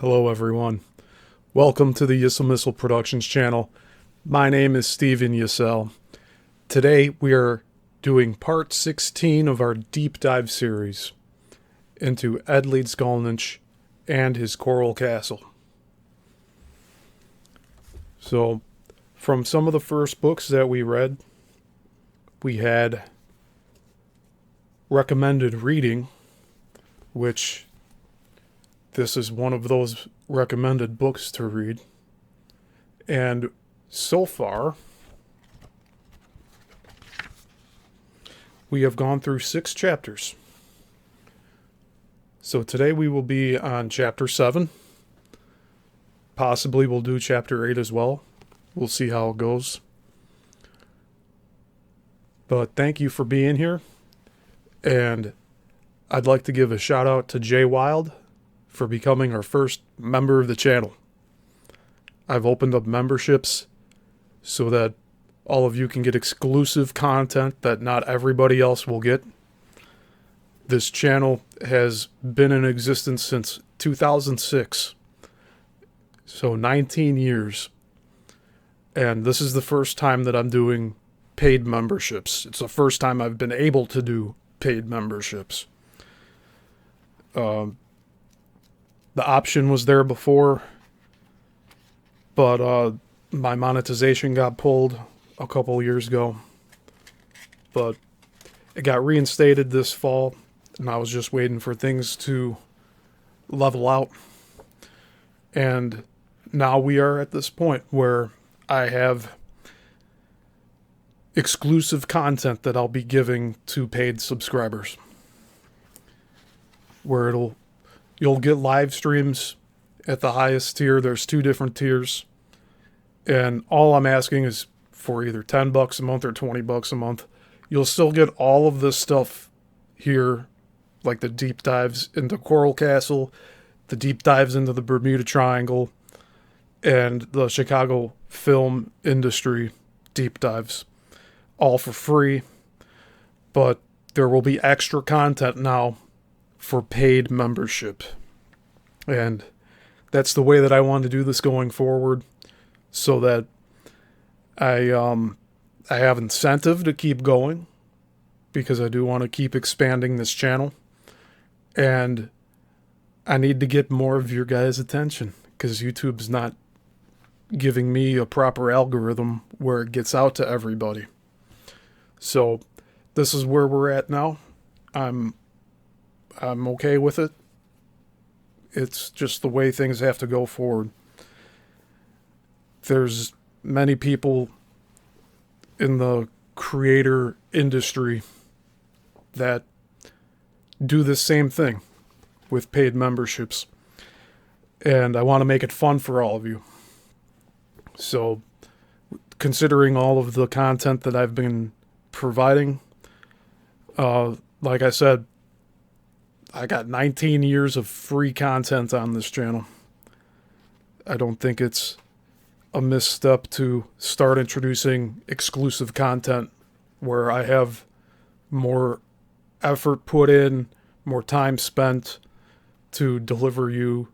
Hello everyone. Welcome to the Yissel Missile Productions channel. My name is Steven Yissel. Today we are doing part 16 of our deep dive series into Ed Leedskalnin and his Coral Castle. So, from some of the first books that we read, we had recommended reading, which this is one of those recommended books to read. And so far, we have gone through 6 chapters. So today we will be on chapter 7. Possibly we'll do chapter 8 as well. We'll see how it goes. But thank you for being here. And I'd like to give a shout out to Jay Wild for becoming our first member of the channel. I've opened up memberships so that all of you can get exclusive content that not everybody else will get. This channel has been in existence since 2006. So 19 years. And this is the first time that I'm doing paid memberships. It's the first time I've been able to do paid memberships. The option was there before, but my monetization got pulled a couple years ago. But it got reinstated this fall, and I was just waiting for things to level out. And now we are at this point where I have exclusive content that I'll be giving to paid subscribers, where you'll get live streams at the highest tier. There's 2 different tiers, and all I'm asking is for either $10 a month or $20 a month. You'll still get all of this stuff here, like the deep dives into Coral Castle, the deep dives into the Bermuda Triangle, and the Chicago film industry deep dives, all for free. But there will be extra content now for paid membership. And that's the way that I want to do this going forward, so that I have incentive to keep going, because I do want to keep expanding this channel. And I need to get more of your guys' attention, because YouTube's not giving me a proper algorithm where it gets out to everybody. So this is where we're at now. I'm okay with it. It's just the way things have to go forward. There's many people in the creator industry that do the same thing with paid memberships, and I want to make it fun for all of you. So, considering all of the content that I've been providing, like I said, I got 19 years of free content on this channel. I don't think it's a misstep to start introducing exclusive content where I have more effort put in, more time spent to deliver you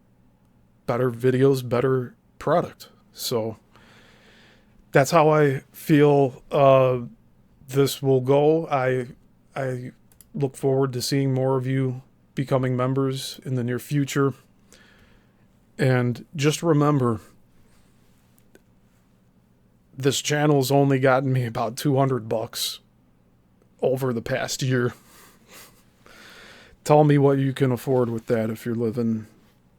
better videos, better product. So that's how I feel this will go. I look forward to seeing more of you becoming members in the near future. And just remember, this channel's only gotten me about $200 over the past year. Tell me what you can afford with that if you're living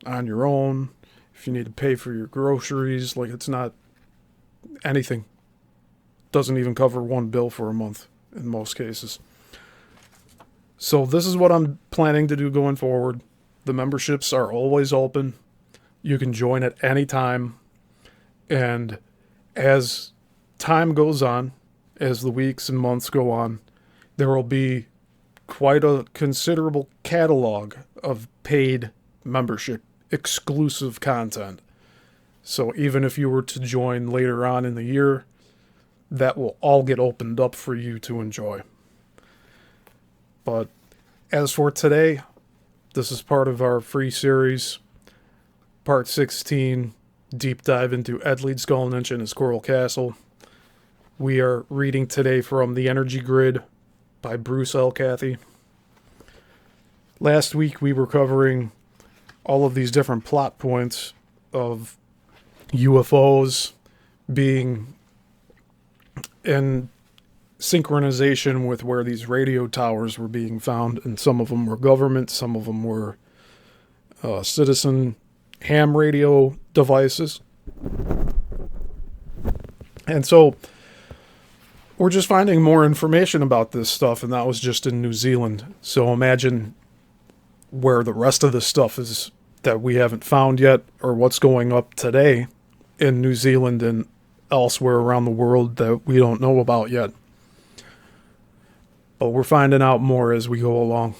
on your own, if you need to pay for your groceries. Like, it's not anything. Doesn't even cover one bill for a month in most cases. So this is what I'm planning to do going forward. The memberships are always open. You can join at any time. And as time goes on, as the weeks and months go on, there will be quite a considerable catalog of paid membership exclusive content. So even if you were to join later on in the year, that will all get opened up for you to enjoy. But as for today, this is part of our free series, part 16, deep dive into Ed Leedskalnin and his Coral Castle. We are reading today from The Energy Grid by Bruce L. Cathie. Last week we were covering all of these different plot points of UFOs being in synchronization with where these radio towers were being found, and some of them were government, some of them were citizen ham radio devices. And so we're just finding more information about this stuff, and that was just in New Zealand. So imagine where the rest of the stuff is that we haven't found yet, or what's going up today in New Zealand and elsewhere around the world that we don't know about yet. But we're finding out more as we go along.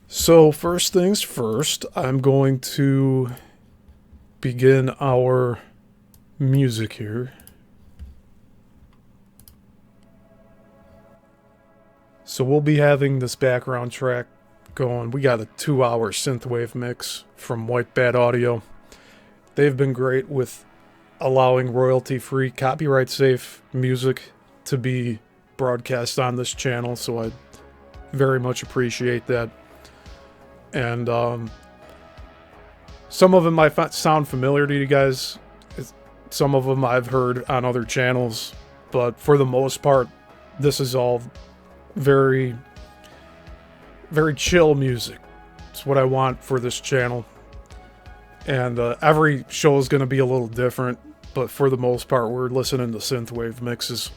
So first things first, I'm going to begin our music here. So we'll be having this background track going. We got a 2-hour synthwave mix from White Bat Audio. They've been great with allowing royalty-free, copyright-safe music to be broadcast on this channel, so I very much appreciate that. And some of them might sound familiar to you guys. Some of them I've heard on other channels, but for the most part, this is all very, very chill music. It's what I want for this channel. And every show is going to be a little different. but for the most part, we're listening to synthwave mixes.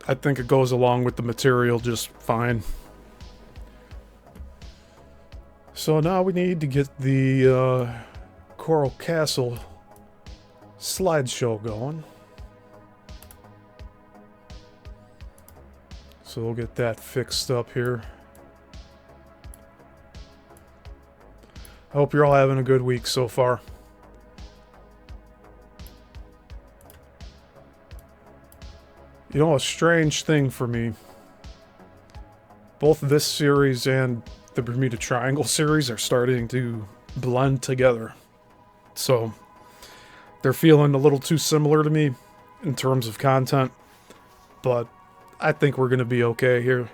I think it goes along with the material just fine. So now we need to get the Coral Castle slideshow going. So we'll get that fixed up here. I hope you're all having a good week so far. You know, a strange thing for me, both this series and the Bermuda Triangle series are starting to blend together. So they're feeling a little too similar to me in terms of content, but I think we're going to be okay here.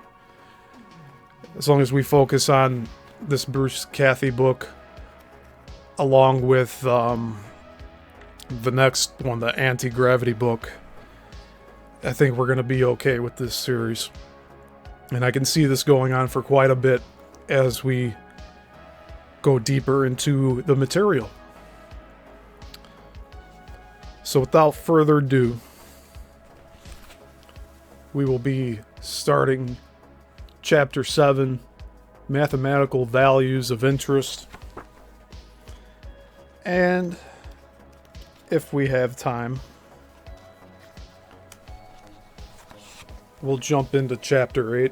As long as we focus on this Bruce Cathie book, along with the next one, the Anti-Gravity book, I think we're going to be okay with this series. And I can see this going on for quite a bit as we go deeper into the material. So without further ado, we will be starting Chapter 7, Mathematical Values of Interest. And if we have time, we'll jump into Chapter 8,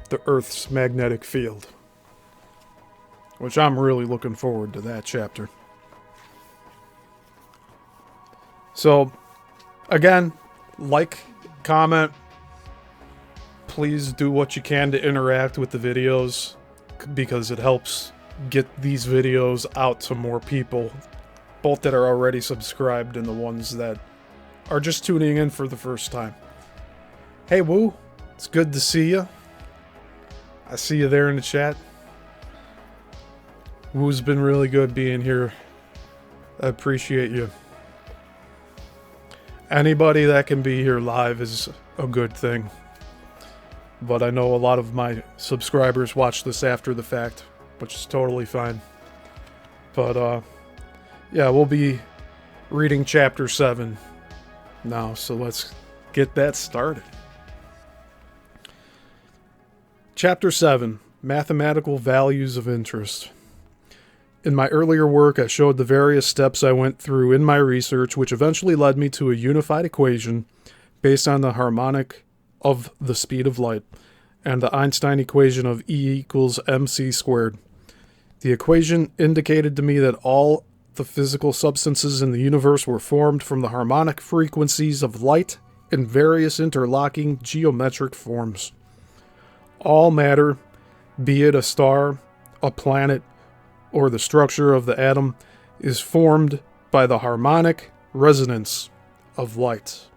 the Earth's Magnetic Field, which I'm really looking forward to that chapter. So, again, like, comment, please do what you can to interact with the videos, because it helps get these videos out to more people, both that are already subscribed and the ones that are just tuning in for the first time. Hey Woo, it's good to see you. I see you there in the chat. Woo's been really good being here. I appreciate you. Anybody that can be here live is a good thing. But I know a lot of my subscribers watch this after the fact, which is totally fine. But, yeah, we'll be reading Chapter 7 now, so let's get that started. Chapter 7, Mathematical Values of Interest. In my earlier work, I showed the various steps I went through in my research, which eventually led me to a unified equation based on the harmonic of the speed of light and the Einstein equation of E equals mc squared. The equation indicated to me that all the physical substances in the universe were formed from the harmonic frequencies of light in various interlocking geometric forms. All matter, be it a star, a planet, or the structure of the atom, is formed by the harmonic resonance of light.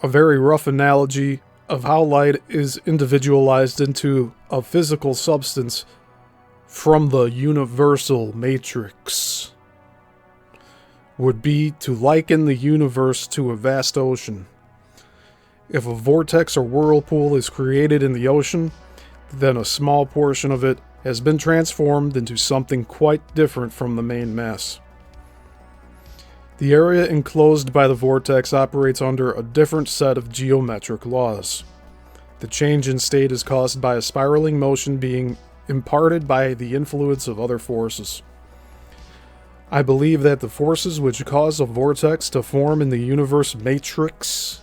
A very rough analogy of how light is individualized into a physical substance from the universal matrix would be to liken the universe to a vast ocean. If a vortex or whirlpool is created in the ocean, then a small portion of it has been transformed into something quite different from the main mass. The area enclosed by the vortex operates under a different set of geometric laws. The change in state is caused by a spiraling motion being imparted by the influence of other forces. I believe that the forces which cause a vortex to form in the universe matrix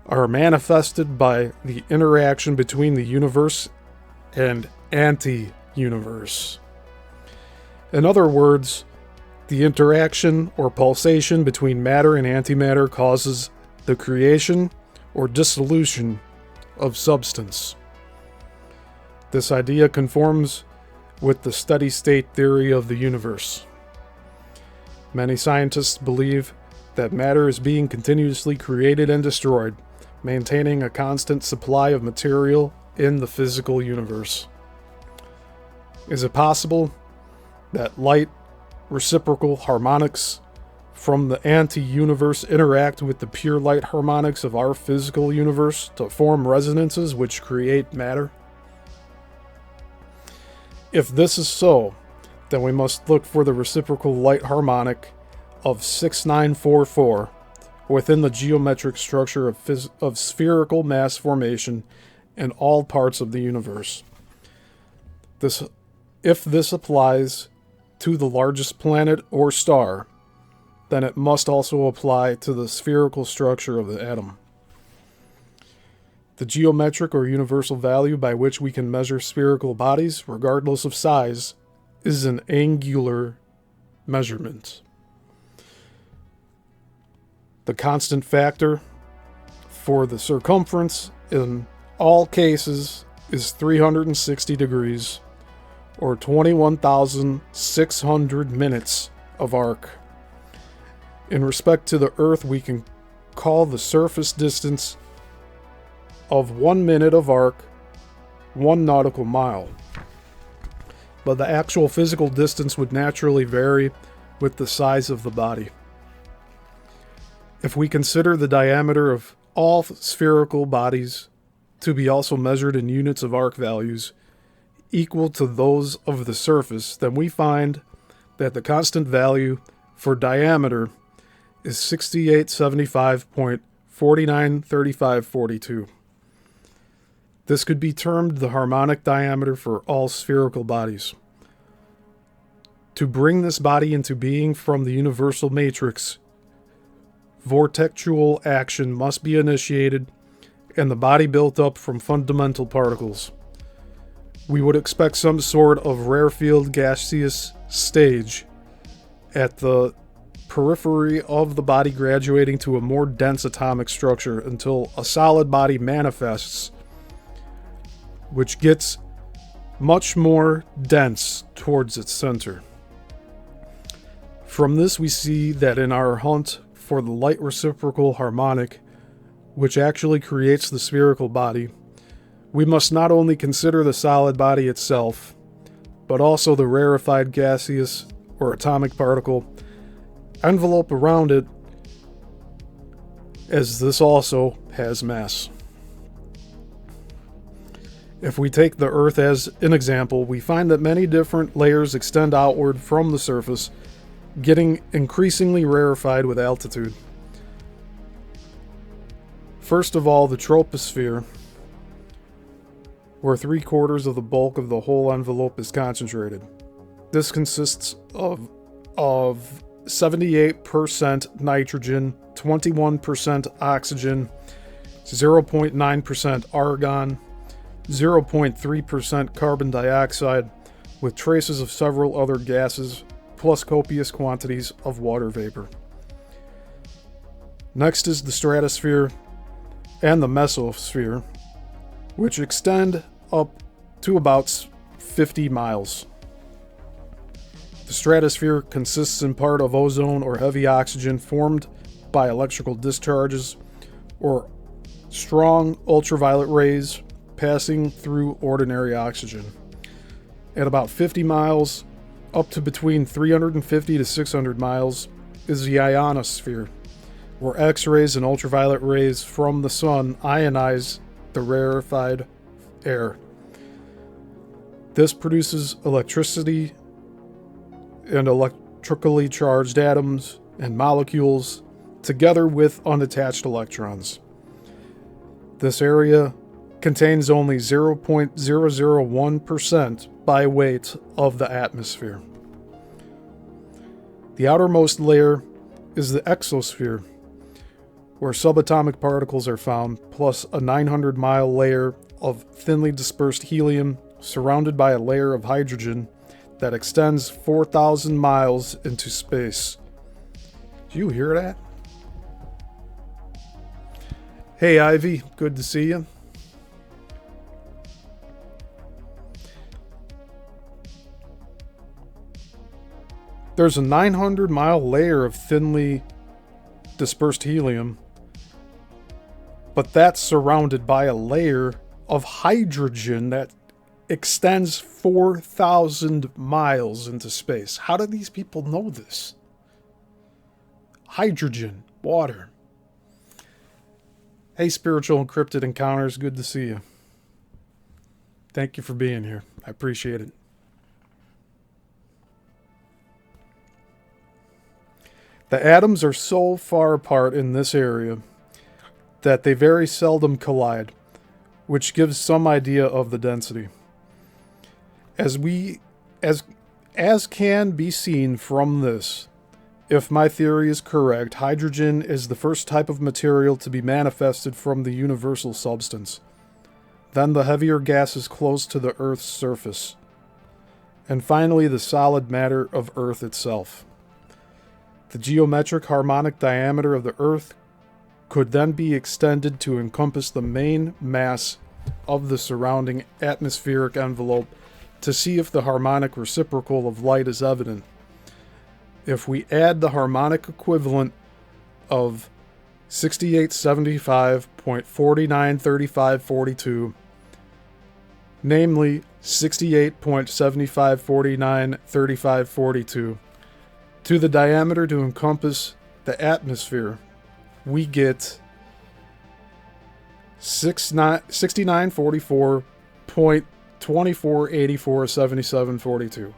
are manifested by the interaction between the universe and anti-universe. In other words, the interaction or pulsation between matter and antimatter causes the creation or dissolution of substance. This idea conforms with the steady-state theory of the universe. Many scientists believe that matter is being continuously created and destroyed, maintaining a constant supply of material in the physical universe. Is it possible that light reciprocal harmonics from the anti-universe interact with the pure light harmonics of our physical universe to form resonances which create matter? If this is so, then we must look for the reciprocal light harmonic of 6944 within the geometric structure of spherical mass formation in all parts of the universe. If this applies to the largest planet or star, then it must also apply to the spherical structure of the atom. The geometric or universal value by which we can measure spherical bodies, regardless of size, is an angular measurement. The constant factor for the circumference in all cases is 360 degrees, or 21,600 minutes of arc. In respect to the Earth, we can call the surface distance of 1 minute of arc 1 nautical mile. But the actual physical distance would naturally vary with the size of the body. If we consider the diameter of all spherical bodies to be also measured in units of arc values equal to those of the surface, then we find that the constant value for diameter is 6875.493542. This could be termed the harmonic diameter for all spherical bodies. To bring this body into being from the universal matrix, vortexual action must be initiated and the body built up from fundamental particles. We would expect some sort of rarefied gaseous stage at the periphery of the body, graduating to a more dense atomic structure until a solid body manifests, which gets much more dense towards its center. From this, we see that in our hunt for the light reciprocal harmonic, which actually creates the spherical body, we must not only consider the solid body itself, but also the rarefied gaseous or atomic particle envelope around it, as this also has mass. If we take the Earth as an example, we find that many different layers extend outward from the surface, getting increasingly rarefied with altitude. First of all, the troposphere, where 3/4 of the bulk of the whole envelope is concentrated. This consists of 78% nitrogen, 21% oxygen, 0.9% argon, 0.3% carbon dioxide, with traces of several other gases, plus copious quantities of water vapor. Next is the stratosphere and the mesosphere, which extend up to about 50 miles. The stratosphere consists in part of ozone or heavy oxygen formed by electrical discharges or strong ultraviolet rays passing through ordinary oxygen. At about 50 miles, up to between 350 to 600 miles, is the ionosphere, where X-rays and ultraviolet rays from the sun ionize the rarefied air. This produces electricity and electrically charged atoms and molecules together with unattached electrons. This area contains only 0.001% by weight of the atmosphere. The outermost layer is the exosphere, where subatomic particles are found, plus a 900-mile layer of thinly dispersed helium surrounded by a layer of hydrogen that extends 4,000 miles into space. Do you hear that? Hey, Ivy, good to see you. There's a 900-mile layer of thinly dispersed helium, but that's surrounded by a layer of hydrogen that extends 4,000 miles into space. How do these people know this? Hydrogen, water. Hey, Spiritual Encrypted Encounters, good to see you. Thank you for being here. I appreciate it. The atoms are so far apart in this area that they very seldom collide, which gives some idea of the density. As can be seen from this, if my theory is correct, hydrogen is the first type of material to be manifested from the universal substance. Then the heavier gases close to the Earth's surface. And finally, the solid matter of Earth itself. The geometric harmonic diameter of the Earth could then be extended to encompass the main mass of the surrounding atmospheric envelope to see if the harmonic reciprocal of light is evident. If we add the harmonic equivalent of 6875.493542, namely 68.75493542, to the diameter to encompass the atmosphere, we get 6944.24847742.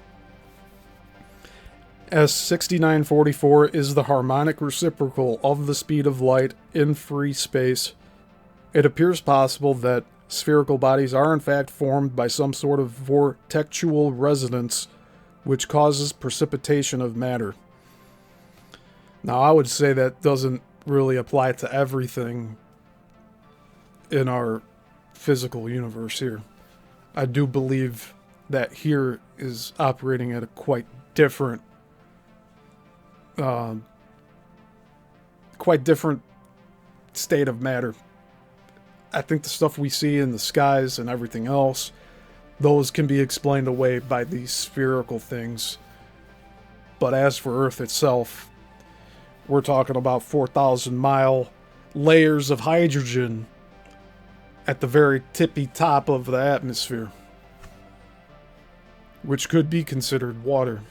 As 6944 is the harmonic reciprocal of the speed of light in free space, it appears possible that spherical bodies are in fact formed by some sort of vortexual resonance which causes precipitation of matter. Now, I would say that doesn't really apply to everything in our physical universe here. I do believe that here is operating at a quite different state of matter. I think the stuff we see in the skies and everything else, those can be explained away by these spherical things. But as for Earth itself, we're talking about 4,000-mile layers of hydrogen at the very tippy top of the atmosphere, which could be considered water.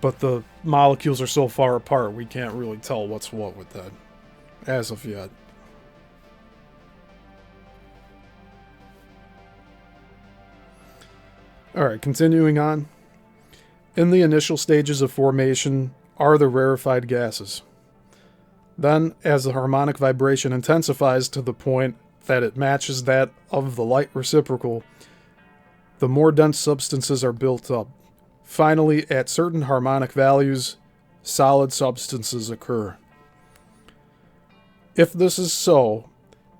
But the molecules are so far apart, we can't really tell what's what with that, as of yet. Alright, continuing on. In the initial stages of formation are the rarefied gases. Then, as the harmonic vibration intensifies to the point that it matches that of the light reciprocal, the more dense substances are built up. Finally, at certain harmonic values, solid substances occur. If this is so,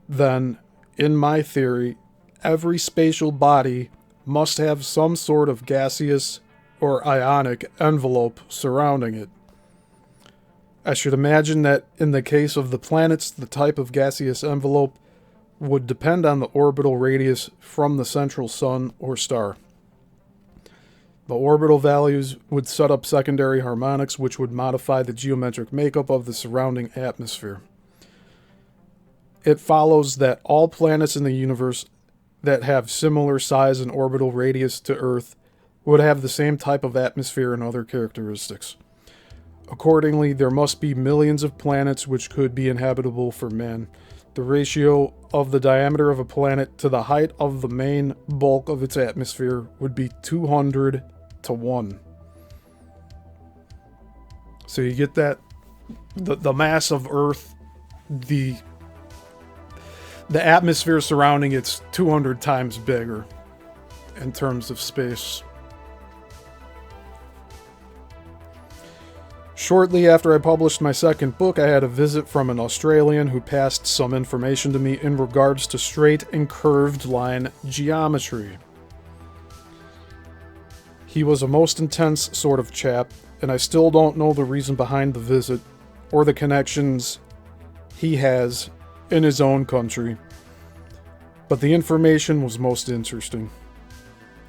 then, in my theory, every spatial body must have some sort of gaseous or ionic envelope surrounding it. I should imagine that in the case of the planets, the type of gaseous envelope would depend on the orbital radius from the central sun or star. The orbital values would set up secondary harmonics which would modify the geometric makeup of the surrounding atmosphere. It follows that all planets in the universe that have similar size and orbital radius to Earth would have the same type of atmosphere and other characteristics. Accordingly, there must be millions of planets which could be inhabitable for man. The ratio of the diameter of a planet to the height of the main bulk of its atmosphere would be 200 to 1. So you get that? The mass of Earth, the atmosphere surrounding it's 200 times bigger in terms of space. Shortly after I published my second book, I had a visit from an Australian who passed some information to me in regards to straight and curved line geometry. He was a most intense sort of chap, and I still don't know the reason behind the visit, or the connections he has in his own country. But the information was most interesting.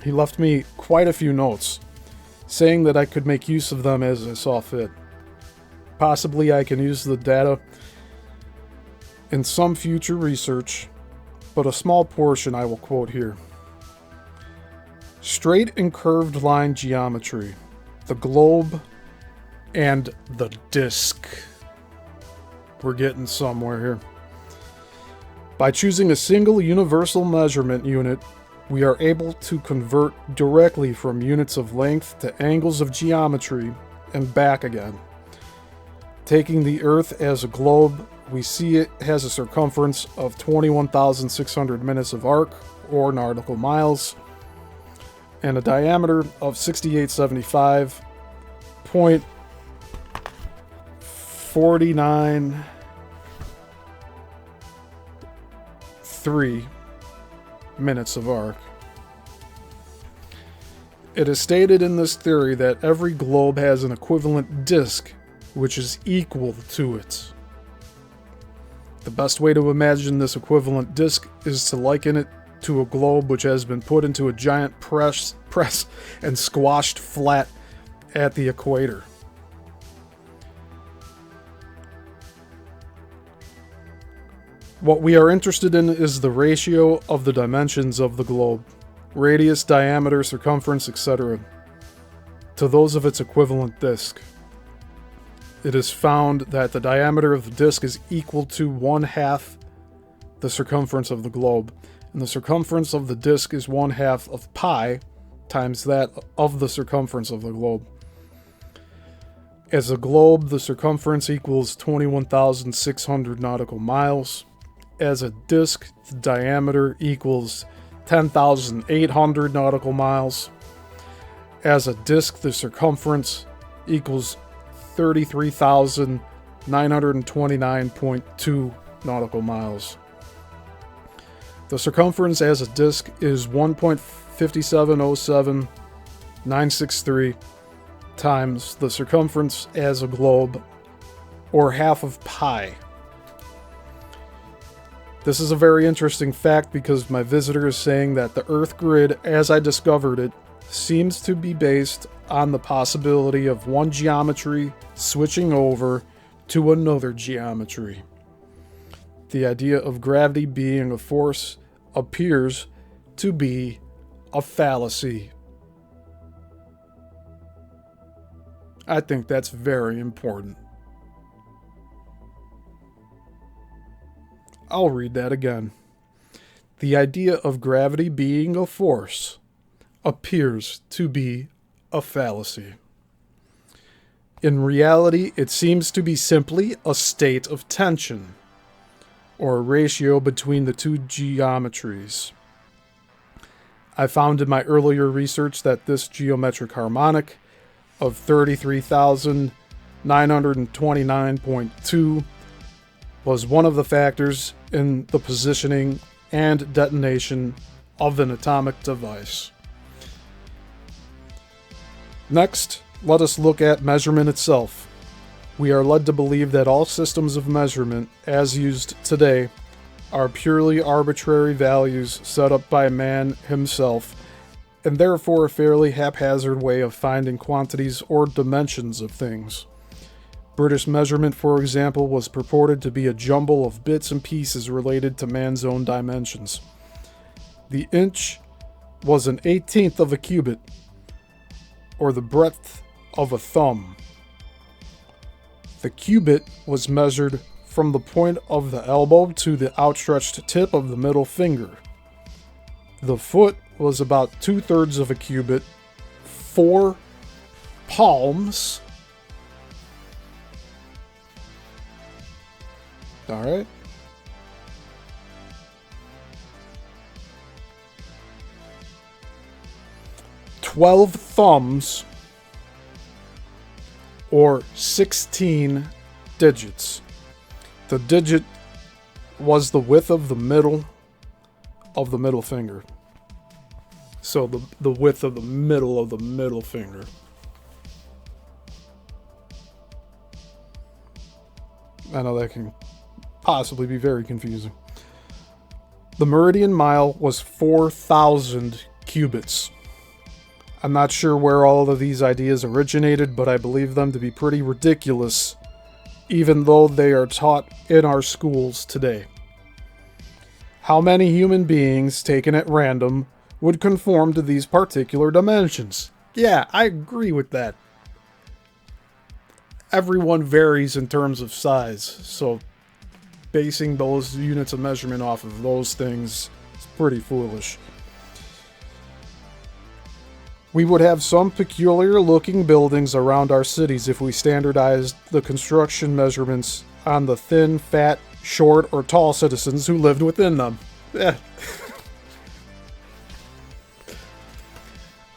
He left me quite a few notes, saying that I could make use of them as I saw fit. Possibly I can use the data in some future research, but a small portion I will quote here. Straight and curved line geometry, the globe, and the disc. We're getting somewhere here. By choosing a single universal measurement unit, we are able to convert directly from units of length to angles of geometry and back again. Taking the Earth as a globe, we see it has a circumference of 21,600 minutes of arc, or nautical miles, and a diameter of 6875.493 minutes of arc. It is stated in this theory that every globe has an equivalent disk which is equal to it. The best way to imagine this equivalent disk is to liken it to a globe which has been put into a giant press and squashed flat at the equator. What we are interested in is the ratio of the dimensions of the globe, radius, diameter, circumference, etc., to those of its equivalent disk. It is found that the diameter of the disk is equal to 1/2 the circumference of the globe, and the circumference of the disk is 1/2 of pi times that of the circumference of the globe. As a globe, the circumference equals 21,600 nautical miles. As a disk, the diameter equals 10,800 nautical miles. As a disk, the circumference equals 33,929.2 nautical miles. The circumference as a disk is 1.5707963 times the circumference as a globe, or half of pi. This is a very interesting fact because my visitor is saying that the Earth grid, as I discovered it, seems to be based on the possibility of one geometry switching over to another geometry. The idea of gravity being a force appears to be a fallacy. I think that's very important. I'll read that again. The idea of gravity being a force appears to be a fallacy. In reality, it seems to be simply a state of tension, or a ratio between the two geometries. I found in my earlier research that this geometric harmonic of 33,929.2 was one of the factors in the positioning and detonation of an atomic device. Next, let us look at measurement itself. We are led to believe that all systems of measurement, as used today, are purely arbitrary values set up by man himself, and therefore a fairly haphazard way of finding quantities or dimensions of things. British measurement, for example, was purported to be a jumble of bits and pieces related to man's own dimensions. The inch was an 1/18 of a cubit, or the breadth of a thumb. The cubit was measured from the point of the elbow to the outstretched tip of the middle finger. The foot was about 2/3 of a cubit, 4 palms. All right. "12 thumbs," or 16 digits. The digit was the width of the middle finger. So the width of the middle finger. I know that can possibly be very confusing. The meridian mile was 4,000 cubits. I'm not sure where all of these ideas originated, but I believe them to be pretty ridiculous, even though they are taught in our schools today. How many human beings, taken at random, would conform to these particular dimensions? Yeah, I agree with that. Everyone varies in terms of size, so basing those units of measurement off of those things is pretty foolish. We would have some peculiar looking buildings around our cities if we standardized the construction measurements on the thin, fat, short, or tall citizens who lived within them. Eh.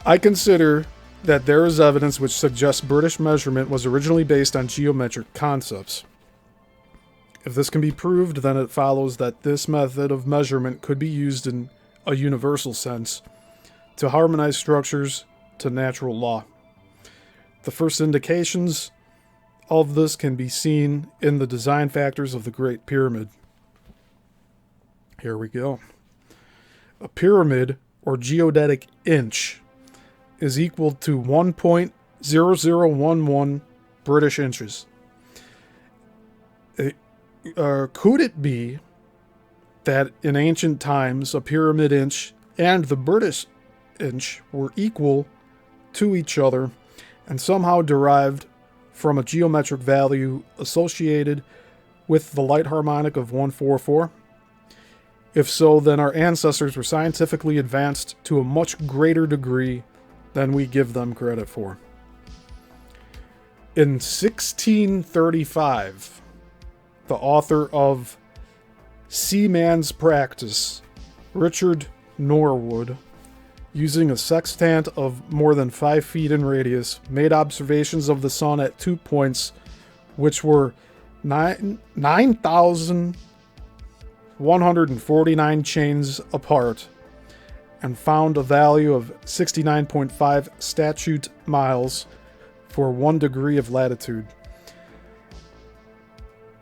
I consider that there is evidence which suggests British measurement was originally based on geometric concepts. If this can be proved, then it follows that this method of measurement could be used in a universal sense to harmonize structures to natural law. The first indications of this can be seen in the design factors of the Great Pyramid. Here we go. A pyramid, or geodetic inch, is equal to 1.0011 British inches. Could it be that in ancient times a pyramid inch and the British inch were equal to each other and somehow derived from a geometric value associated with the light harmonic of 144? If so, then our ancestors were scientifically advanced to a much greater degree than we give them credit for. In 1635, the author of Seaman's Practice, Richard Norwood, using a sextant of more than 5 feet in radius, made observations of the sun at 2 points which were 9,149 chains apart, and found a value of 69.5 statute miles for 1 degree of latitude.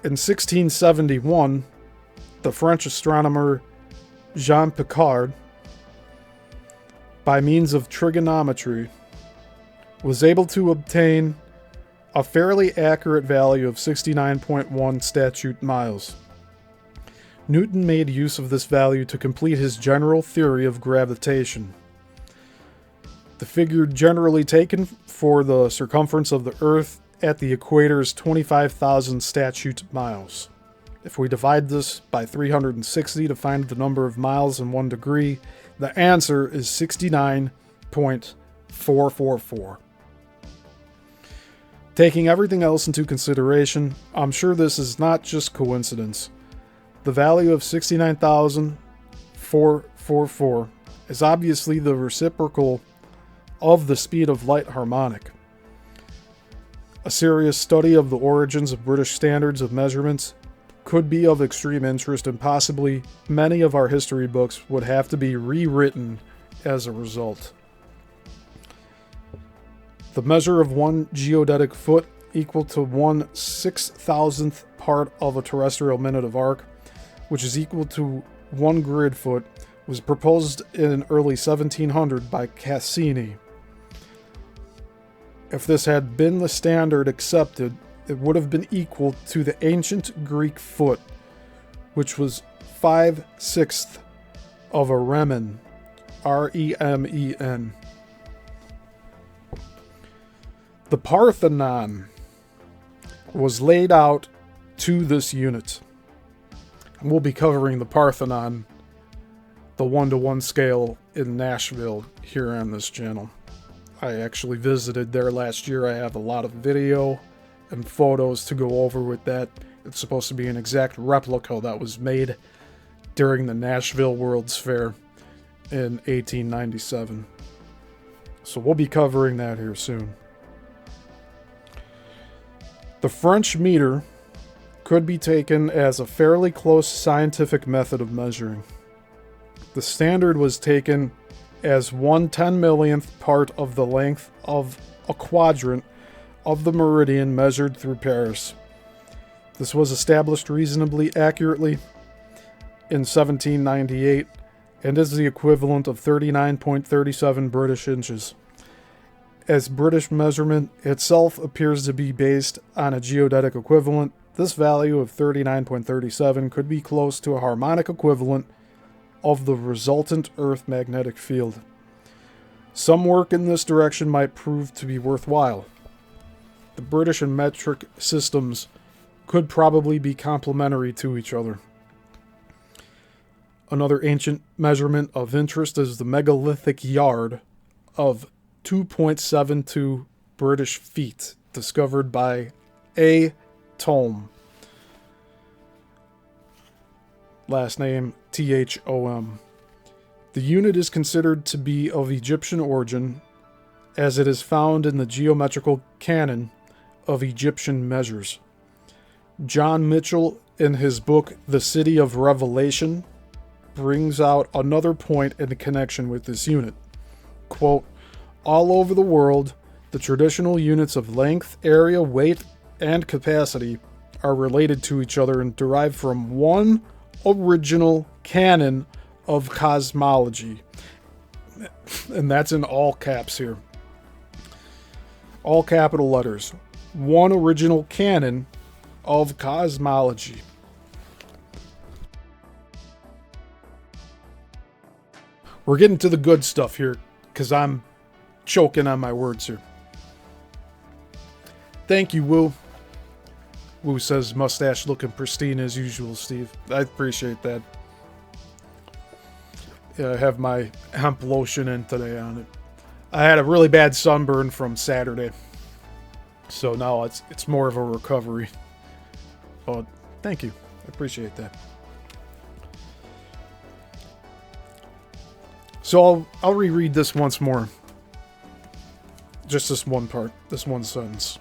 In 1671, the French astronomer Jean Picard, by means of trigonometry, was able to obtain a fairly accurate value of 69.1 statute miles. Newton made use of this value to complete his general theory of gravitation. The figure generally taken for the circumference of the Earth at the equator is 25,000 statute miles. If we divide this by 360 to find the number of miles in 1 degree, the answer is 69.444. Taking everything else into consideration, I'm sure this is not just coincidence. The value of 69,444 is obviously the reciprocal of the speed of light harmonic. A serious study of the origins of British standards of measurements could be of extreme interest, and possibly many of our history books would have to be rewritten as a result. The measure of 1 geodetic foot equal to 1/6,000th part of a terrestrial minute of arc, which is equal to 1 grid foot, was proposed in early 1700 by Cassini. If this had been the standard accepted, it would have been equal to the ancient Greek foot, which was 5/6 of a remen, R-E-M-E-N. The Parthenon was laid out to this unit. We'll be covering the Parthenon, the 1-to-1 scale in Nashville, here on this channel. I actually visited there last year. I have a lot of video and photos to go over with that. It's supposed to be an exact replica that was made during the Nashville World's Fair in 1897. So we'll be covering that here soon. The French meter could be taken as a fairly close scientific method of measuring. The standard was taken as 1/10,000,000th part of the length of a quadrant of the meridian measured through Paris. This was established reasonably accurately in 1798 and is the equivalent of 39.37 British inches. As British measurement itself appears to be based on a geodetic equivalent, this value of 39.37 could be close to a harmonic equivalent of the resultant Earth magnetic field. Some work in this direction might prove to be worthwhile. The British and metric systems could probably be complementary to each other. Another ancient measurement of interest is the megalithic yard of 2.72 British feet, discovered by A. Thom. Last name Thom. The unit is considered to be of Egyptian origin, as it is found in the geometrical canon of Egyptian measures. John Mitchell, in his book The City of Revelation, brings out another point in connection with this unit. Quote, all over the world, the traditional units of length, area, weight, and capacity are related to each other and derive from one original canon of cosmology. And that's in all caps here. All capital letters. One original canon of cosmology. We're getting to the good stuff here, because I'm choking on my words here. Thank you, Woo. Woo says, mustache looking pristine as usual, Steve. I appreciate that. Yeah, I have my hemp lotion in today on it. I had a really bad sunburn from Saturday, so now it's more of a recovery. But thank you. I appreciate that. So I'll reread this once more. Just this one part, this one sentence.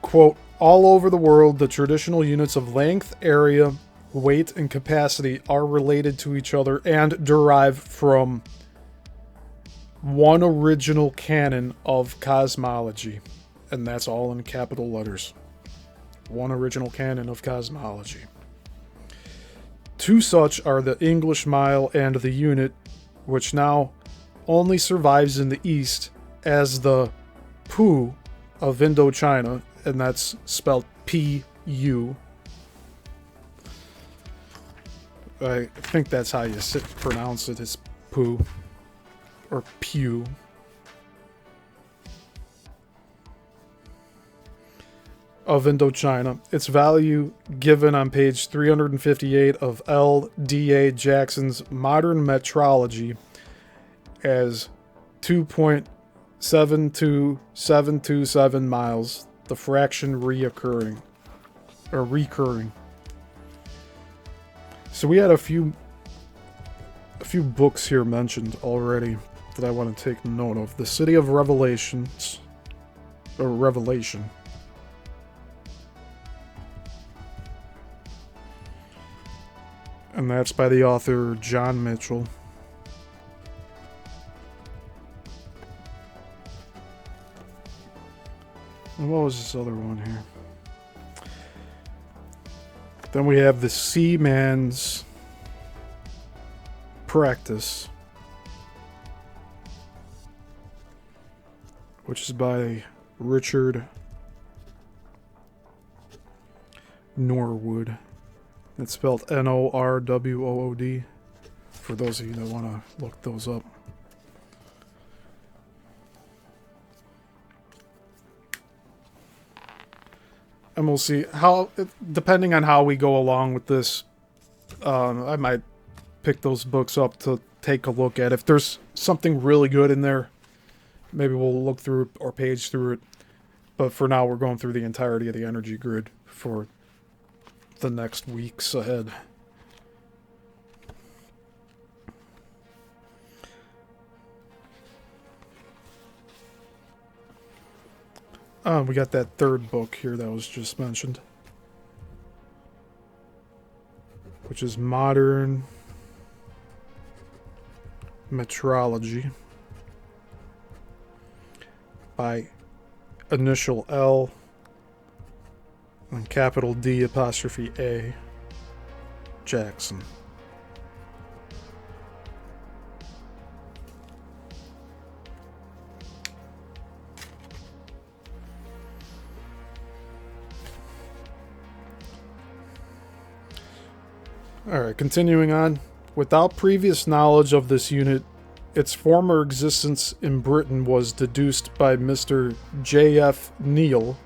Quote, all over the world, the traditional units of length, area, weight, and capacity are related to each other and derive from one original canon of cosmology. And that's all in capital letters. One original canon of cosmology. Two such are the English mile and the unit, which now only survives in the East as the Pu of Indochina, and that's spelled P-U. I think that's how you pronounce it, it's Pu, or Pew. Of Indochina. Its value given on page 358 of L.D.A. Jackson's Modern Metrology as 2.72727 miles, the fraction recurring. So we had a few books here mentioned already that I want to take note of. The City of Revelations, or Revelation. And that's by the author John Mitchell. And what was this other one here? Then we have The Seaman's Practice, which is by Richard Norwood. It's spelled Norwood, for those of you that want to look those up. And we'll see how, depending on how we go along with this, I might pick those books up to take a look at. If there's something really good in there, maybe we'll look through it or page through it. But for now, we're going through the entirety of the energy grid for the next weeks ahead. We got that third book here that was just mentioned, which is Modern Metrology by initial L and capital D apostrophe A Jackson. Alright, continuing on. Without previous knowledge of this unit, its former existence in Britain was deduced by Mr. J.F. Neal,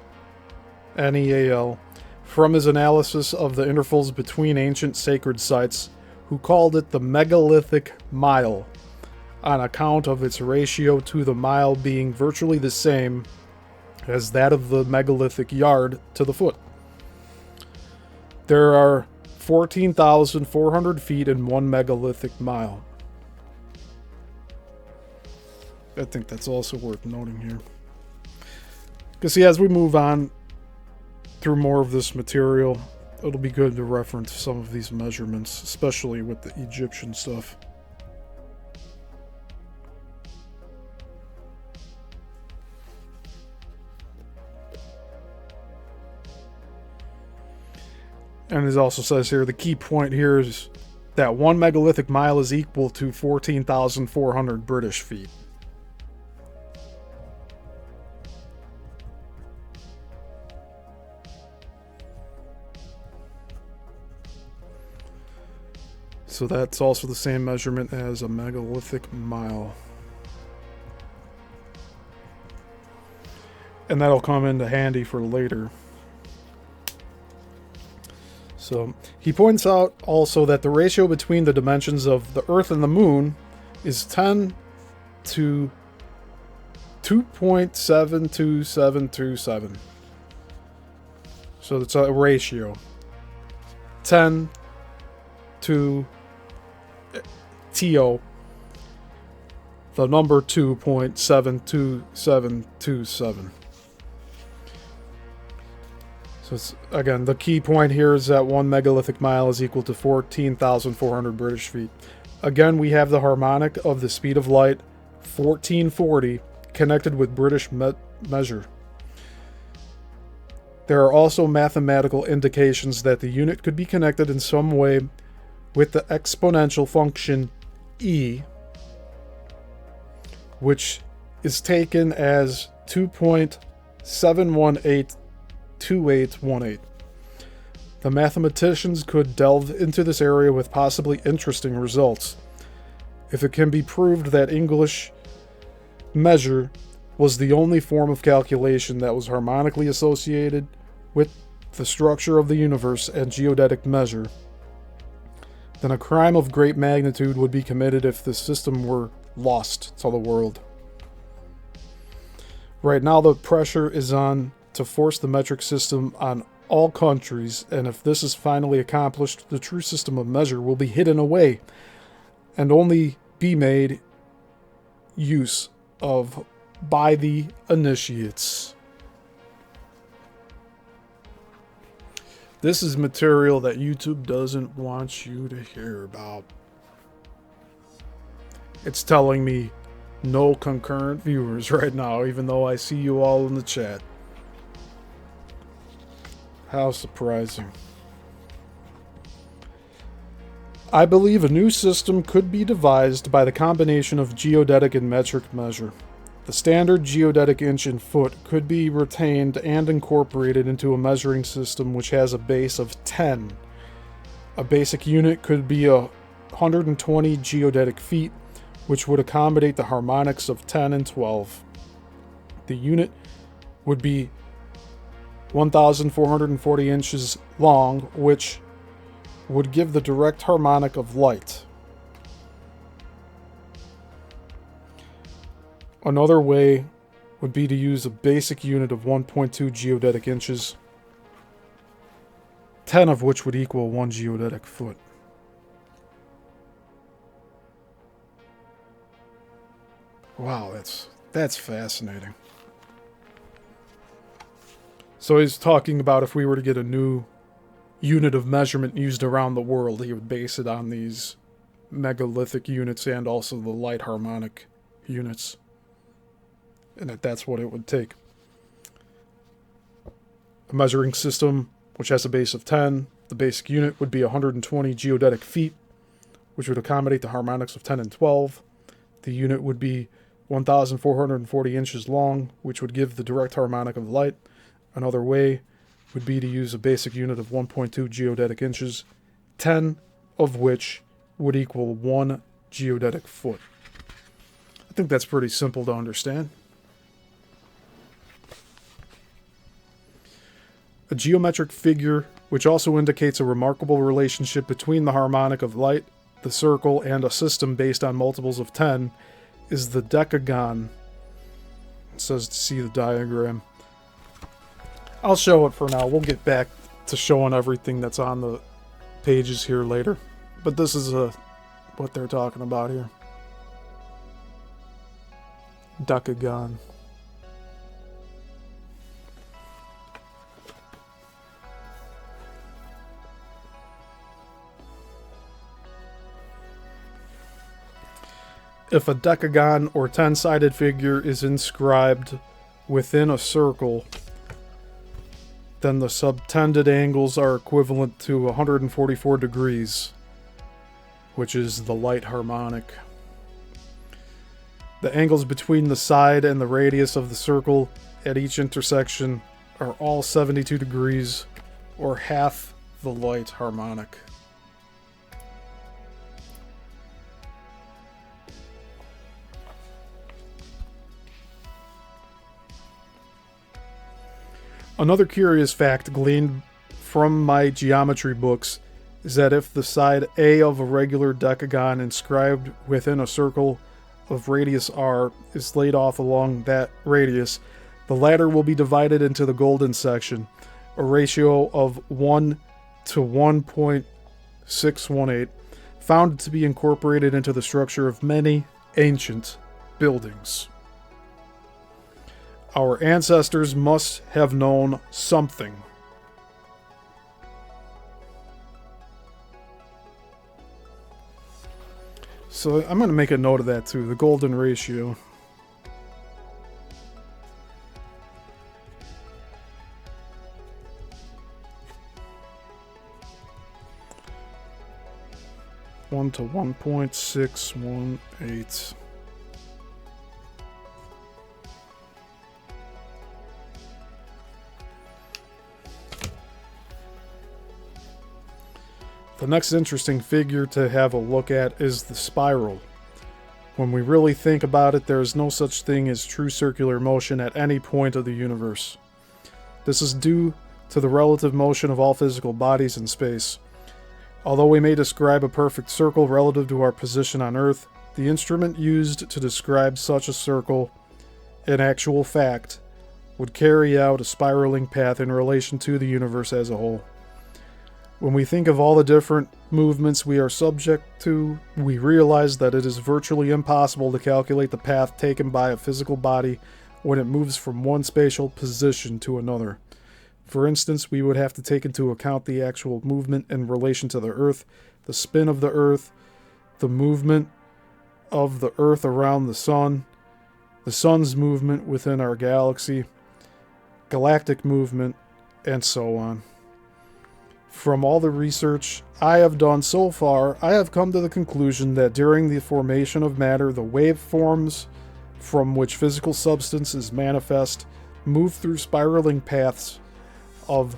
Neal, from his analysis of the intervals between ancient sacred sites, who called it the megalithic mile. on account of its ratio to the mile being virtually the same as that of the megalithic yard to the foot. There are 14,400 feet in 1 megalithic mile. I think that's also worth noting here. Because see, as we move on through more of this material, it'll be good to reference some of these measurements, especially with the Egyptian stuff. And it also says here, the key point here is that 1 megalithic mile is equal to 14,400 British feet. So that's also the same measurement as a megalithic mile. And that'll come into handy for later. So he points out also that the ratio between the dimensions of the Earth and the Moon is 10 to 2.72727. So it's a ratio. 10 to TO, the number 2.72727. So it's, again, the key point here is that 1 megalithic mile is equal to 14,400 British feet. Again, we have the harmonic of the speed of light, 1440, connected with British measure. There are also mathematical indications that the unit could be connected in some way with the exponential function e, which is taken as 2.7182818. The mathematicians could delve into this area with possibly interesting results. If it can be proved that English measure was the only form of calculation that was harmonically associated with the structure of the universe and geodetic measure, then a crime of great magnitude would be committed if the system were lost to the world. Right now, the pressure is on to force the metric system on all countries, and if this is finally accomplished, the true system of measure will be hidden away and only be made use of by the initiates. This is material that YouTube doesn't want you to hear about. It's telling me no concurrent viewers right now, even though I see you all in the chat. How surprising. I believe a new system could be devised by the combination of geodetic and metric measure. The standard geodetic inch and foot could be retained and incorporated into a measuring system which has a base of 10. A basic unit could be 120 geodetic feet, which would accommodate the harmonics of 10 and 12. The unit would be 1,440 inches long, which would give the direct harmonic of light. Another way would be to use a basic unit of 1.2 geodetic inches, 10 of which would equal 1 geodetic foot. Wow, that's fascinating. So he's talking about if we were to get a new unit of measurement used around the world, he would base it on these megalithic units and also the light harmonic units. And that's what it would take. A measuring system which has a base of 10, the basic unit would be 120 geodetic feet, which would accommodate the harmonics of 10 and 12. The unit would be 1,440 inches long, which would give the direct harmonic of light. Another way would be to use a basic unit of 1.2 geodetic inches, 10 of which would equal 1 geodetic foot. I think that's pretty simple to understand. A geometric figure, which also indicates a remarkable relationship between the harmonic of light the circle, and a system based on multiples of 10 is the decagon. It says to see the diagram. I'll show it for now. We'll get back to showing everything that's on the pages here later. But this is what they're talking about here. Decagon. If a decagon or 10-sided figure is inscribed within a circle, then the subtended angles are equivalent to 144 degrees, which is the light harmonic. The angles between the side and the radius of the circle at each intersection are all 72 degrees, or half the light harmonic. Another curious fact gleaned from my geometry books is that if the side A of a regular decagon inscribed within a circle of radius r is laid off along that radius, the latter will be divided into the golden section, a ratio of 1 to 1.618, found to be incorporated into the structure of many ancient buildings. Our ancestors must have known something. So I'm going to make a note of that too, the golden ratio. One to 1.618. The next interesting figure to have a look at is the spiral. When we really think about it, there is no such thing as true circular motion at any point of the universe. This is due to the relative motion of all physical bodies in space. Although we may describe a perfect circle relative to our position on Earth, the instrument used to describe such a circle, in actual fact, would carry out a spiraling path in relation to the universe as a whole. When we think of all the different movements we are subject to, we realize that it is virtually impossible to calculate the path taken by a physical body when it moves from one spatial position to another. For instance, we would have to take into account the actual movement in relation to the Earth, the spin of the Earth, the movement of the Earth around the Sun's movement within our galaxy, galactic movement, and so on. From all the research I have done so far, I have come to the conclusion that during the formation of matter, the waveforms from which physical substance is manifest move through spiraling paths of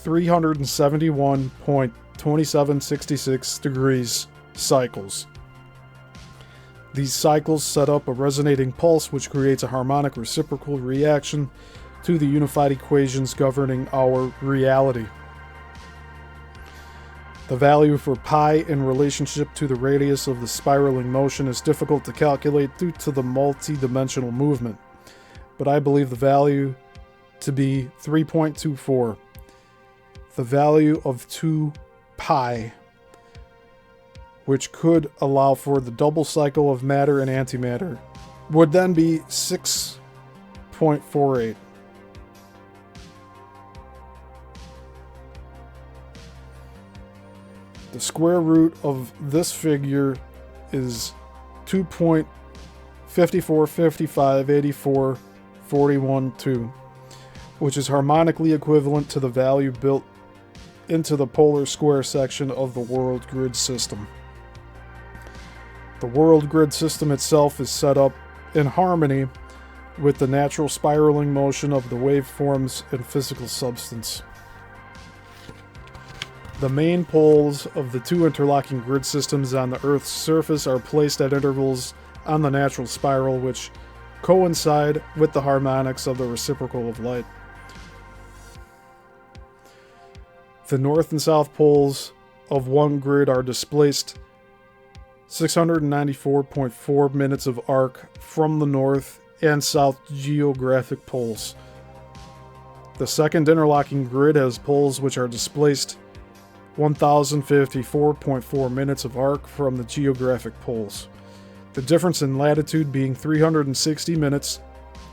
371.2766 degrees cycles. These cycles set up a resonating pulse which creates a harmonic reciprocal reaction to the unified equations governing our reality. The value for pi in relationship to the radius of the spiraling motion is difficult to calculate due to the multi-dimensional movement, but I believe the value to be 3.24. The value of 2 pi, which could allow for the double cycle of matter and antimatter, would then be 6.48. The square root of this figure is 2.54558441.2, which is harmonically equivalent to the value built into the polar square section of the world grid system. The world grid system itself is set up in harmony with the natural spiraling motion of the waveforms in physical substance. The main poles of the two interlocking grid systems on the Earth's surface are placed at intervals on the natural spiral, which coincide with the harmonics of the reciprocal of light. The north and south poles of one grid are displaced 694.4 minutes of arc from the north and south geographic poles. The second interlocking grid has poles which are displaced 1054.4 minutes of arc from the geographic poles. The difference in latitude being 360 minutes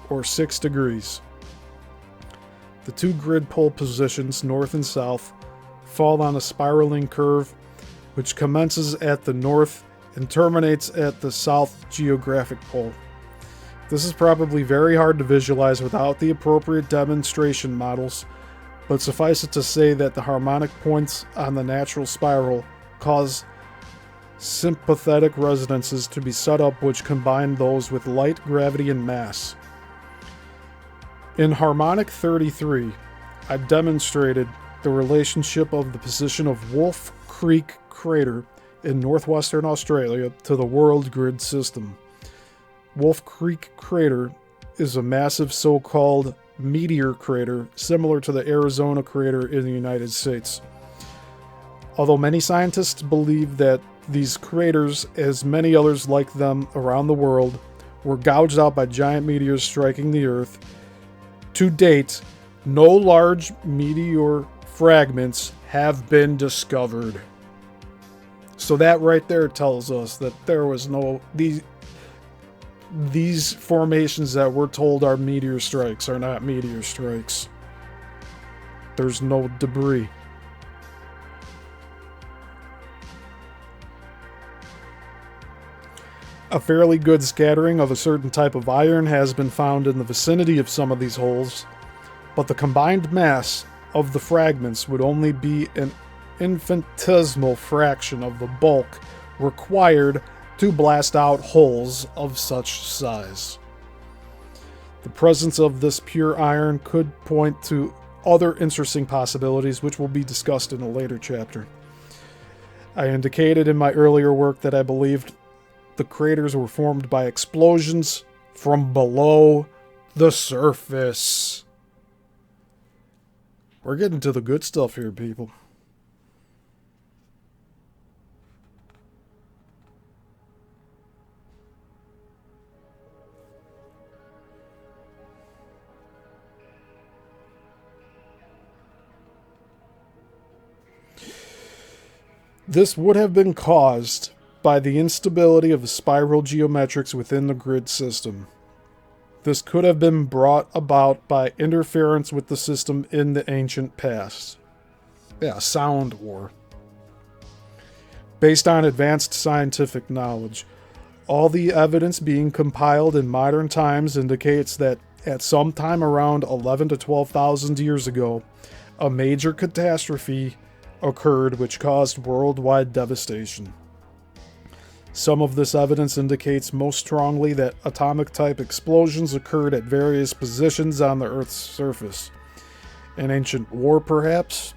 or 6 degrees. The two grid pole positions, north and south, fall on a spiraling curve which commences at the north and terminates at the south geographic pole. This is probably very hard to visualize without the appropriate demonstration models, but suffice it to say that the harmonic points on the natural spiral cause sympathetic resonances to be set up which combine those with light, gravity, and mass. In Harmonic 33, I demonstrated the relationship of the position of Wolf Creek Crater in northwestern Australia to the world grid system. Wolf Creek Crater is a massive so-called meteor crater similar to the Arizona crater in the United States. Although many scientists believe that these craters, as many others like them around the world, were gouged out by giant meteors striking the Earth, to date, no large meteor fragments have been discovered. So that right there tells us that there was no... These formations that we're told are meteor strikes are not meteor strikes. There's no debris. A fairly good scattering of a certain type of iron has been found in the vicinity of some of these holes, but the combined mass of the fragments would only be an infinitesimal fraction of the bulk required to blast out holes of such size. The presence of this pure iron could point to other interesting possibilities which will be discussed in a later chapter. I indicated in my earlier work that I believed the craters were formed by explosions from below the surface. We're getting to the good stuff here, people. This would have been caused by the instability of the spiral geometrics within the grid system. This could have been brought about by interference with the system in the ancient past. Yeah, sound war. Based on advanced scientific knowledge, all the evidence being compiled in modern times indicates that at some time around 11 to 12,000 years ago, a major catastrophe occurred which caused worldwide devastation. Some of this evidence indicates most strongly that atomic-type explosions occurred at various positions on the Earth's surface. An ancient war, perhaps?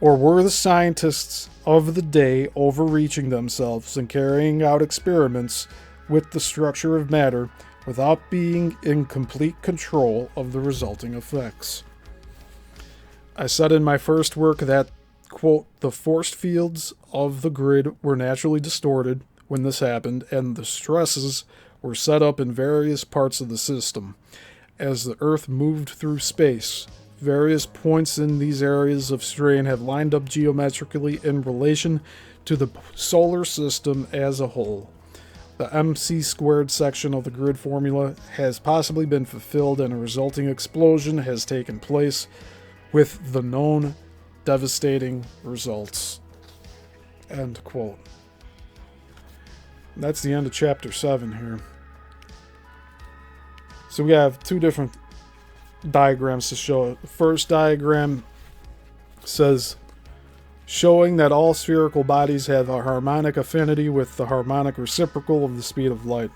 Or were the scientists of the day overreaching themselves and carrying out experiments with the structure of matter without being in complete control of the resulting effects? I said in my first work that, quote, the force fields of the grid were naturally distorted when this happened, and the stresses were set up in various parts of the system. As the Earth moved through space, various points in these areas of strain have lined up geometrically in relation to the solar system as a whole. The MC² section of the grid formula has possibly been fulfilled, and a resulting explosion has taken place with the known devastating results. End quote. That's the end of chapter 7 here. So we have two different diagrams to show it. The first diagram says, showing that all spherical bodies have a harmonic affinity with the harmonic reciprocal of the speed of light.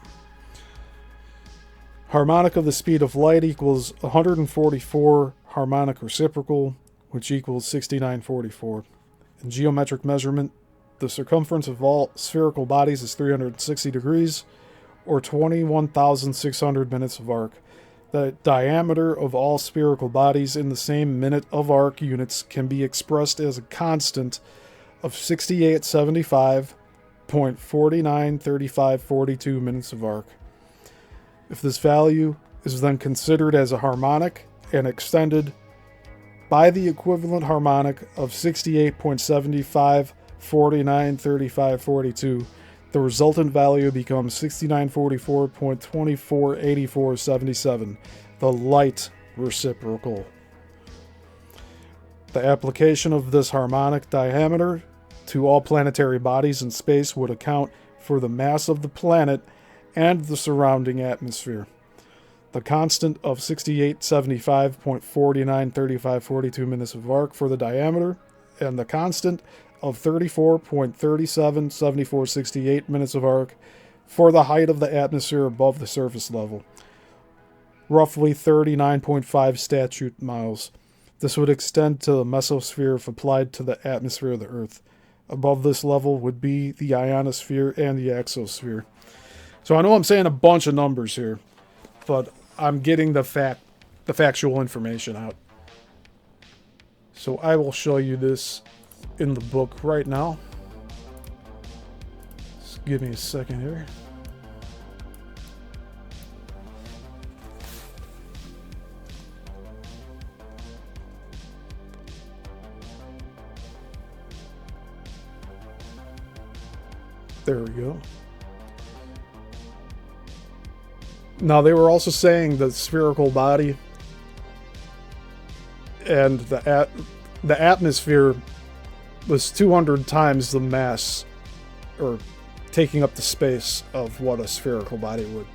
Harmonic of the speed of light equals 144 harmonic reciprocal, which equals 6944. In geometric measurement, the circumference of all spherical bodies is 360 degrees, or 21,600 minutes of arc. The diameter of all spherical bodies in the same minute of arc units can be expressed as a constant of 6875 34.493542 minutes of arc. If this value is then considered as a harmonic and extended by the equivalent harmonic of 68.75493542, the resultant value becomes 6944.248477, the light reciprocal. The application of this harmonic diameter to all planetary bodies in space would account for the mass of the planet and the surrounding atmosphere. The constant of 6875.493542 minutes of arc for the diameter, and the constant of 34.377468 minutes of arc for the height of the atmosphere above the surface level, roughly 39.5 statute miles. This would extend to the mesosphere if applied to the atmosphere of the Earth. Above this level would be the ionosphere and the exosphere. So I know I'm saying a bunch of numbers here, but I'm getting the factual information out. So I will show you this in the book right now. Just give me a second here. There we go. Now, they were also saying the spherical body and the atmosphere was 200 times the mass, or taking up the space of what a spherical body would.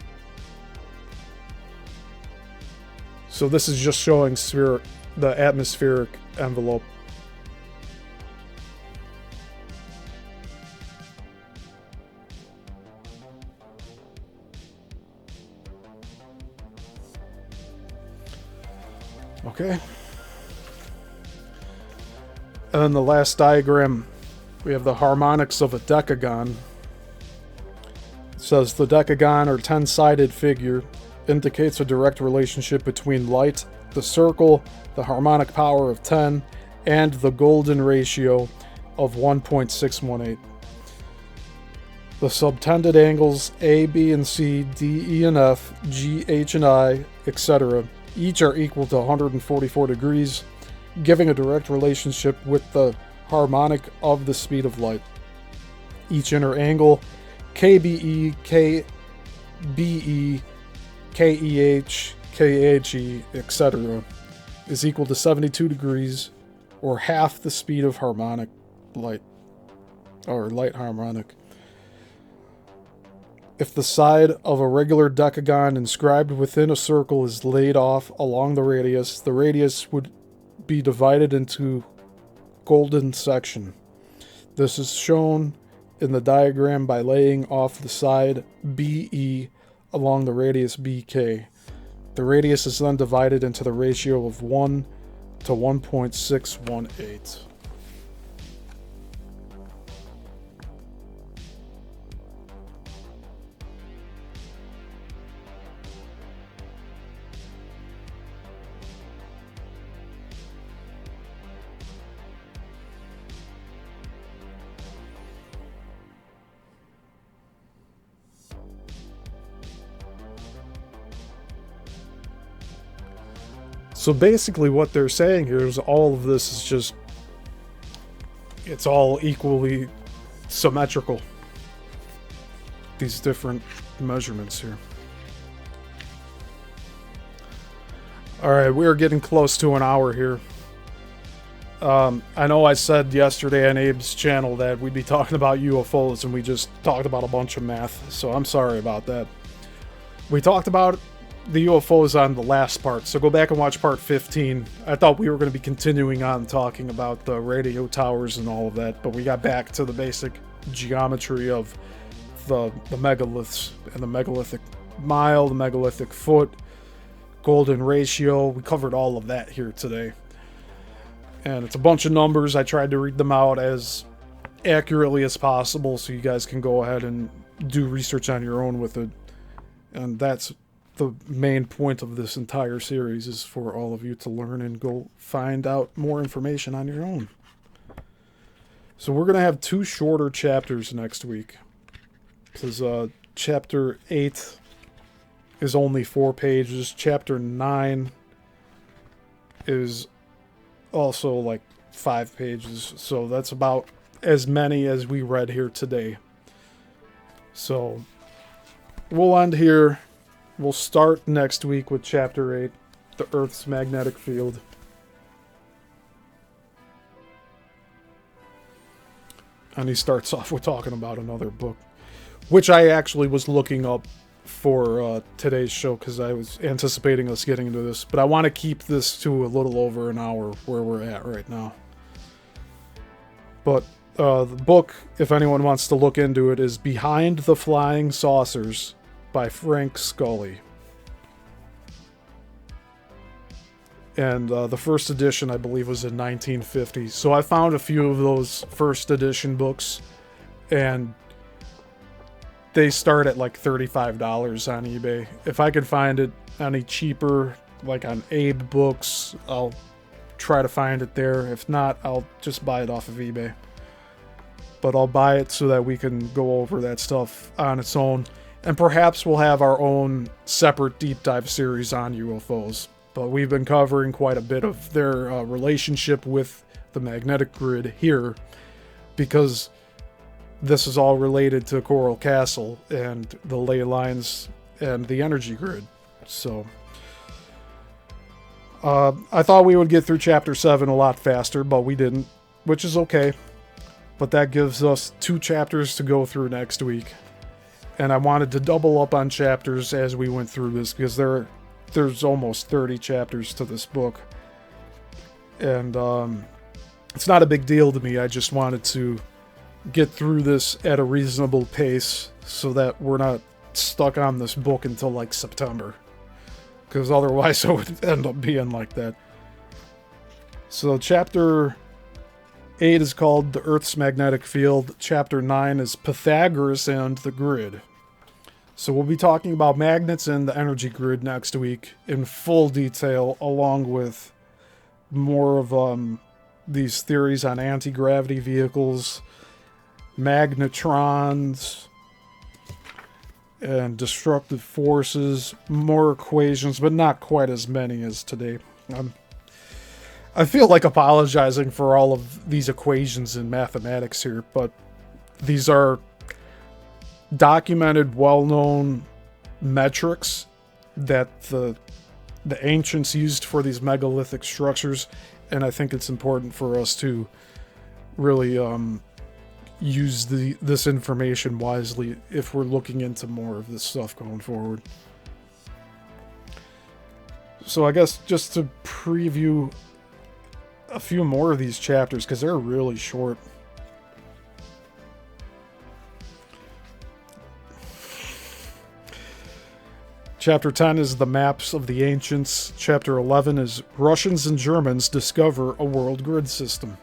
So this is just showing the atmospheric envelope. Okay. And then the last diagram, we have the harmonics of a decagon. It says the decagon, or 10-sided figure, indicates a direct relationship between light, the circle, the harmonic power of 10, and the golden ratio of 1.618. The subtended angles A, B, and C, D, E, and F, G, H, and I, etc. each are equal to 144 degrees, giving a direct relationship with the harmonic of the speed of light. Each inner angle, KBE, KBE, KEH, KHE, etc., is equal to 72 degrees, or half the speed of harmonic light, or light harmonic. If the side of a regular decagon inscribed within a circle is laid off along the radius would be divided into golden section. This is shown in the diagram by laying off the side BE along the radius BK. The radius is then divided into the ratio of 1 to 1.618. So basically what they're saying here is all of this is just, it's all equally symmetrical. These different measurements here. Alright, we're getting close to an hour here. I know I said yesterday on Abe's channel that we'd be talking about UFOs and we just talked about a bunch of math, so I'm sorry about that. We talked about the UFOs on the last part, so go back and watch part 15. I thought we were going to be continuing on talking about the radio towers and all of that, but we got back to the basic geometry of the megaliths and the megalithic mile, the megalithic foot, golden ratio. We covered all of that here today. And it's a bunch of numbers. I tried to read them out as accurately as possible so you guys can go ahead and do research on your own with it. And that's the main point of this entire series, is for all of you to learn and go find out more information on your own. So we're going to have 2 shorter chapters next week. Because chapter 8 is only 4 pages. Chapter 9 is also like 5 pages. So that's about as many as we read here today. So we'll end here. We'll start next week with chapter 8, the Earth's magnetic field. And he starts off with talking about another book, which I actually was looking up for today's show because I was anticipating us getting into this. But I want to keep this to a little over an hour where we're at right now. But the book, if anyone wants to look into it, is Behind the Flying Saucers by Frank Scully. And the first edition, I believe, was in 1950. So I found a few of those first edition books, and they start at like $35 on eBay. If I could find it any cheaper, like on Abe Books, I'll try to find it there. If not, I'll just buy it off of eBay. But I'll buy it so that we can go over that stuff on its own. And perhaps we'll have our own separate deep dive series on UFOs. But we've been covering quite a bit of their relationship with the magnetic grid here, because this is all related to Coral Castle and the ley lines and the energy grid. So I thought we would get through chapter 7 a lot faster, but we didn't, which is okay. But that gives us 2 chapters to go through next week. And I wanted to double up on chapters as we went through this, because there's almost 30 chapters to this book. And it's not a big deal to me. I just wanted to get through this at a reasonable pace so that we're not stuck on this book until like September. Because otherwise it would end up being like that. So chapter 8 is called The Earth's Magnetic Field. Chapter 9 is Pythagoras and the Grid. So we'll be talking about magnets and the energy grid next week in full detail, along with more of these theories on anti-gravity vehicles, magnetrons, and destructive forces, more equations, but not quite as many as today. I feel like apologizing for all of these equations in mathematics here, but these are documented, well-known metrics that the ancients used for these megalithic structures, and I think it's important for us to really use this information wisely if we're looking into more of this stuff going forward. So I guess just to preview a few more of these chapters, because they're really short. Chapter 10 is the maps of the ancients. Chapter 11 is Russians and Germans discover a world grid system.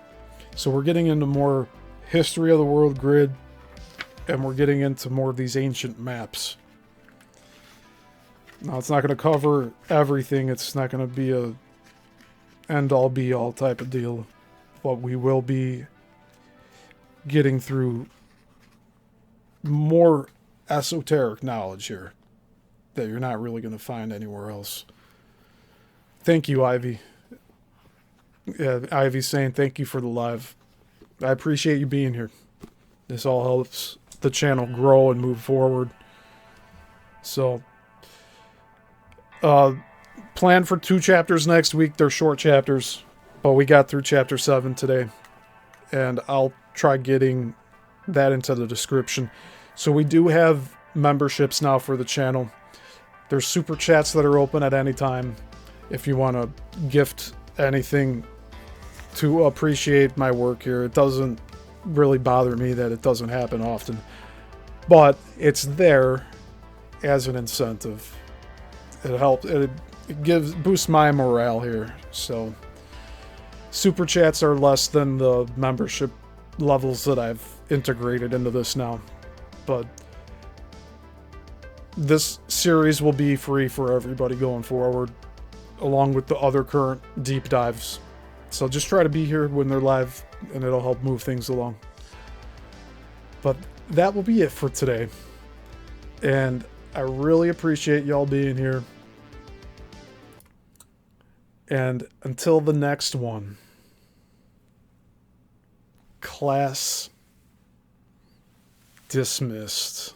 So we're getting into more history of the world grid, and we're getting into more of these ancient maps. Now, it's not going to cover everything. It's not going to be a end-all be-all type of deal, but we will be getting through more esoteric knowledge here that you're not really going to find anywhere else. Thank you, Ivy. Yeah, Ivy's saying thank you for the live. I appreciate you being here. This all helps the channel grow and move forward. So, plan for 2 chapters next week. They're short chapters, but we got through chapter 7 today, and I'll try getting that into the description. So we do have memberships now for the channel. There's super chats that are open at any time if you want to gift anything to appreciate my work here. It doesn't really bother me that it doesn't happen often, but it's there as an incentive. It helps. It boosts my morale here. So super chats are less than the membership levels that I've integrated into this now, but this series will be free for everybody going forward, along with the other current deep dives. So just try to be here when they're live, and it'll help move things along. But that will be it for today. And I really appreciate y'all being here. And until the next one, class dismissed.